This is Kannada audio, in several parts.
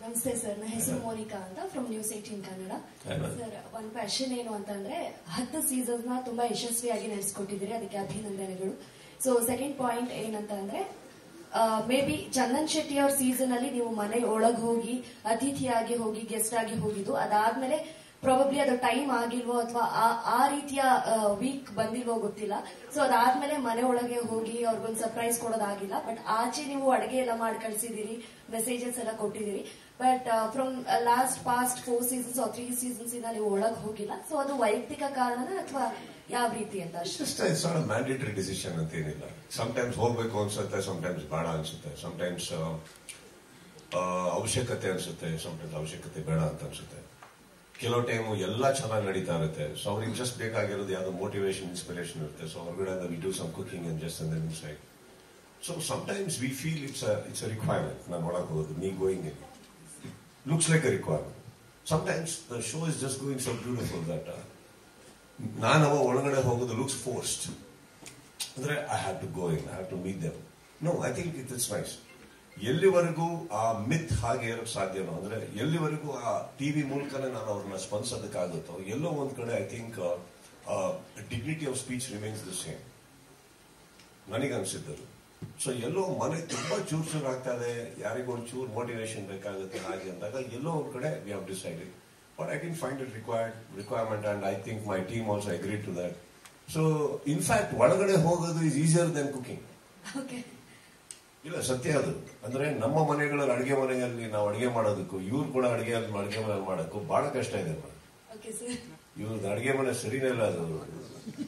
ನಮಸ್ತೆ ಸರ್, ನನ್ನ ಹೆಸರು ಮೋನಿಕಾ ಅಂತ ಫ್ರಮ್ ನ್ಯೂಸ್ 18 ಕನ್ನಡ. ಸರ್, ಒಂದು ಕ್ವೆಶ್ಚನ್ ಏನು ಅಂತಂದ್ರೆ 10 ಸೀಸನ್ಸ್ ನ ತುಂಬಾ ಯಶಸ್ವಿಯಾಗಿ ನಡೆಸಿಕೊಟ್ಟಿದ್ದೀರಿ, ಅದಕ್ಕೆ ಅಭಿನಂದನೆಗಳು. ಸೊ ಸೆಕೆಂಡ್ ಪಾಯಿಂಟ್ ಏನಂತ ಅಂದ್ರೆ ಮೇ ಬಿ ಚಂದನ್ ಶೆಟ್ಟಿ ಅವ್ರ ಸೀಸನ್ ಅಲ್ಲಿ ನೀವು ಮನೆ ಒಳಗೆ ಹೋಗಿ ಅತಿಥಿಯಾಗಿ ಹೋಗಿ ಗೆಸ್ಟ್ ಆಗಿ ಹೋಗಿದ್ದು, ಅದಾದ್ಮೇಲೆ ಪ್ರಾಬಬ್ಲಿ ಅದು ಟೈಮ್ ಆಗಿಲ್ವೋ ಅಥವಾ ಆ ರೀತಿಯ ವೀಕ್ ಬಂದಿಲ್ವೋ ಗೊತ್ತಿಲ್ಲ. ಸೊ ಅದಾದ್ಮೇಲೆ ಮನೆ ಒಳಗೆ ಹೋಗಿ ಅವ್ರಿಗೊಂದು ಸರ್ಪ್ರೈಸ್ ಕೊಡೋದಾಗಿಲ್ಲ. ಬಟ್ ಆಚೆ ನೀವು ಅಡುಗೆ ಎಲ್ಲ ಮಾಡಿ ಕಳಿಸಿದಿರಿ, ಮೆಸೇಜಸ್ ಎಲ್ಲ ಕೊಟ್ಟಿದ್ದೀರಿ. But from past 4 seasons 3 seasons ಇಂದ ನೀವು ಒಳಗೆ ಹೋಗಿಲ್ಲ. ಸೊ ಅದು ವೈಯಕ್ತಿಕ ಕಾರಣನ ಅಥವಾ ಯಾವ ರೀತಿ ಅಂತ? ಇಟ್ಸ್ ನಾಟ್ ಮ್ಯಾಂಡೇಟರಿ ಡಿಸಿಷನ್ ಅಂತ ಏನಿಲ್ಲ. ಸಮಟೈಮ್ಸ್ ಹೋಗ್ಬೇಕು ಅನ್ಸುತ್ತೆ, ಸಮಟೈಮ್ಸ್ ಬೇಡ ಅನ್ಸುತ್ತೆ, ಸಮಟೈಮ್ಸ್ ಅವಶ್ಯಕತೆ ಅನ್ಸುತ್ತೆ, ಸಮಟೈಮ್ಸ್ ಅವಶ್ಯಕತೆ ಬೇಡ ಅಂತ ಅನ್ಸುತ್ತೆ. ಕೆಲವು ಟೈಮ್ ಎಲ್ಲ ಚೆನ್ನಾಗಿ ನಡೀತಾ ಇರುತ್ತೆ. ಸೊ ಅವ್ರಿಗೆ ಜಸ್ಟ್ ಬೇಕಾಗಿರೋದು ಯಾವ್ದೋ ಮೋಟಿವೇಶನ್, ಇನ್ಸ್ಪಿರೇಷನ್ ಇರುತ್ತೆ. ಸೊ ಹೊರಗಡೆ we do some cooking and just and inside. So sometimes we feel it's a requirement. ನಾನು ಒಳಗೆ ಹೋಗೋದು, me going in looks like a requirement. Sometimes the show is just going so beautiful that ನಾನು ಒಳಗಡೆ ಹೋಗೋದು looks forced. ಅಂದ್ರೆ I have to go in, I have to meet them. No, I think it's nice. ಎಲ್ಲಿವರೆಗೂ ಆ ಮಿತ್ ಹಾಗೆ ಇರೋಕ್ಕೆ ಸಾಧ್ಯನೋ, ಅಂದ್ರೆ ಎಲ್ಲಿವರೆಗೂ ಆ ಟಿವಿ ಮೂಲಕನೇ ನಾನು ಅವ್ರನ್ನ ಸ್ಪಂದಿಸೋದಕ್ಕಾಗುತ್ತೋ, ಎಲ್ಲೋ ಒಂದ್ ಕಡೆ I think dignity of speech remains the same ನನಗನ್ಸಿದ್ದರು. ಸೊ ಎಲ್ಲೋ ಮನೆ ತುಂಬಾ ಚೂರ್ ಆಗ್ತಾ ಇದೆ, ಯಾರಿಗೊಂದು ಚೂರ್ ಮೋಟಿವೇಶನ್ ಬೇಕಾಗುತ್ತೆ ಹಾಗೆ ಅಂದಾಗ ಎಲ್ಲೋ ಒಂದ್ ಕಡೆ we have decided. But I didn't find it requirement and I think my team also agreed to that. So in fact ಒಳಗಡೆ ಹೋಗೋದು ಇಸ್ ಈಸಿಯರ್ ದೆನ್ ಕುಕಿಂಗ್. ಇಲ್ಲ, ಸತ್ಯ ಅದು. ಅಂದ್ರೆ ನಮ್ಮ ಮನೆಗಳಲ್ಲಿ ಅಡಿಗೆ ಮನೆಯಲ್ಲಿ ನಾವು ಅಡಿಗೆ ಮಾಡೋದಕ್ಕೂ ಇವ್ರು ಕೂಡ ಅಡಿಗೆ ಮನೆಯಲ್ಲಿ ಮಾಡೋಕ್ಕೂ ಬಹಳ ಕಷ್ಟ ಇದೆ. ಇವ್ರದ್ದು ಅಡಿಗೆ ಮನೆ ಸರಿನೇ ಇಲ್ಲ, ಅದು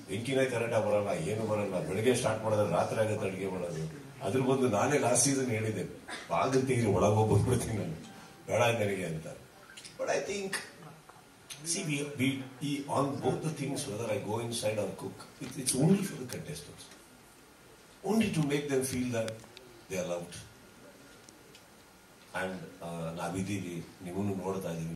ಬೆಂಕಿನೇ ಕರೆಕ್ಟಾಗಿ ಬರಲ್ಲ, ಏನು ಬರಲ್ಲ. ಬೆಳಗ್ಗೆ ಸ್ಟಾರ್ಟ್ ಮಾಡೋದ್ರೆ ರಾತ್ರಿ ಆಗುತ್ತೆ ಅಡಿಗೆ ಮಾಡೋದು. ಅದ್ರ ಬಂದು ನಾನೇ ಲಾಸ್ಟ್ ಸೀಸನ್ ಹೇಳಿದ್ದೆ, ಬಾಗಿಲು ತೆಗೆದು ಒಳಗೆ ಹೋಗ್ಬಿಡ್ತೀನಿ ನಾನು, ಬೇಡ ನನಗೆ ಅಂತ. But I think on both the things, whether I go inside or cook, it's only for the contestants, only to make them feel that they are loved. And ನಾವಿದ್ದೀವಿ, ನಿಮ್ಮನ್ನು ನೋಡ್ತಾ ಇದೀವಿ.